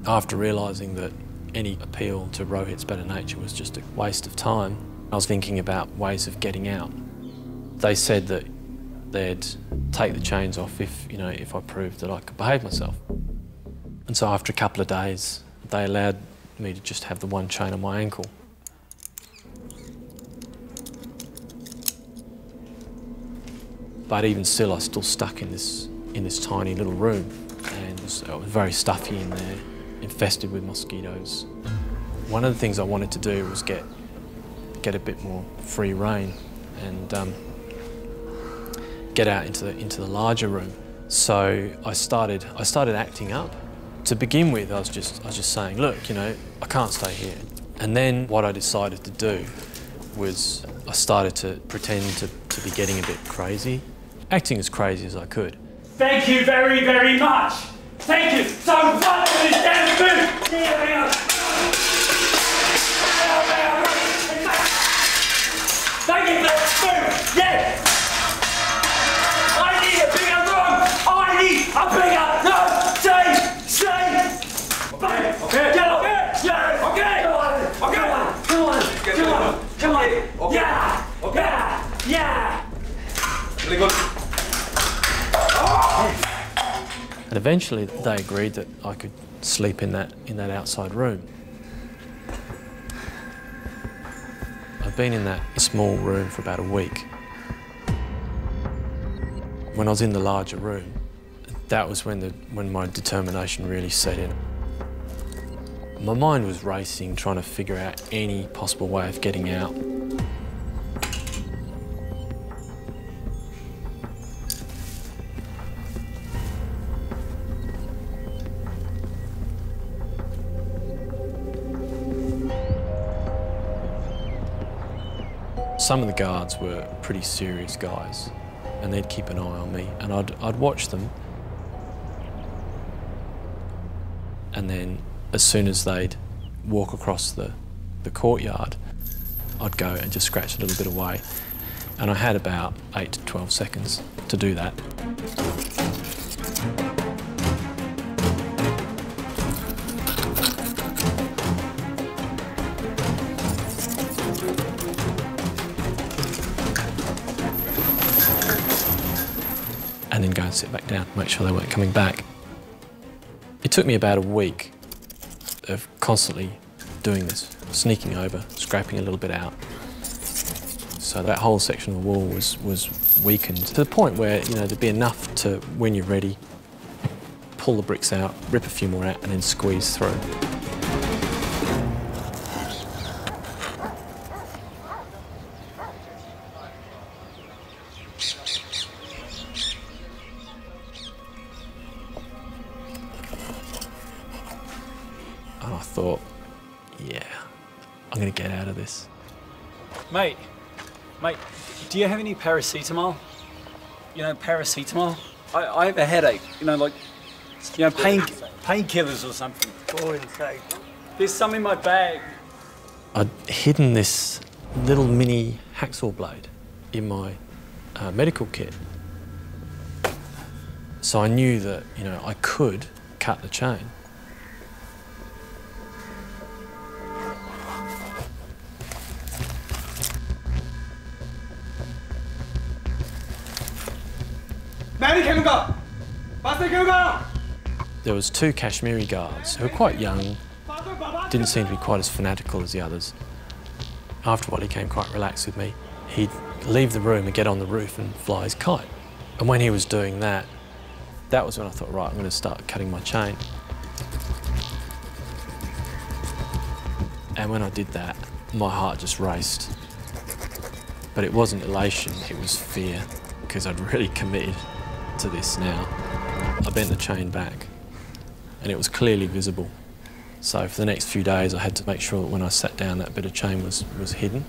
After realising that any appeal to Rohit's better nature was just a waste of time, I was thinking about ways of getting out. They said that they'd take the chains off if I proved that I could behave myself. And so after a couple of days, they allowed me to just have the one chain on my ankle. But even still, I was still stuck in this tiny little room, and it was very stuffy in there, infested with mosquitoes. One of the things I wanted to do was get a bit more free rein and get out into the larger room. So I started acting up. To begin with, I was just saying, look, I can't stay here. And then what I decided to do was I started to pretend to be getting a bit crazy, acting as crazy as I could. Thank you very, very much. Thank you so much for this damn food. Thank you for the food. Yes. I need a bigger room. I need a bigger room. Say. Okay. Get up. Yeah. Okay. Come on. Okay. Yeah. Okay. Yeah. Really good. And eventually they agreed that I could sleep in that outside room. I've been in that small room for about a week. When I was in the larger room, that was when my determination really set in. My mind was racing, trying to figure out any possible way of getting out. Some of the guards were pretty serious guys, and they'd keep an eye on me, and I'd watch them. And then, as soon as they'd walk across the courtyard, I'd go and just scratch a little bit away. And I had about 8 to 12 seconds to do that. And then go and sit back down, make sure they weren't coming back. It took me about a week of constantly doing this, sneaking over, scraping a little bit out. So that whole section of the wall was weakened to the point where there'd be enough to, when you're ready, pull the bricks out, rip a few more out, and then squeeze through. And I thought, yeah, I'm going to get out of this. Mate, do you have any paracetamol? Paracetamol? I have a headache, painkillers or something. There's some in my bag. I'd hidden this little mini hacksaw blade in my medical kit. So I knew that, I could cut the chain. There was 2 Kashmiri guards who were quite young, didn't seem to be quite as fanatical as the others. After a while, he became quite relaxed with me. He'd leave the room and get on the roof and fly his kite. And when he was doing that, that was when I thought, right, I'm going to start cutting my chain. And when I did that, my heart just raced. But it wasn't elation, it was fear, because I'd really committed to this now. I bent the chain back, and it was clearly visible. So for the next few days, I had to make sure that when I sat down, that bit of chain was hidden.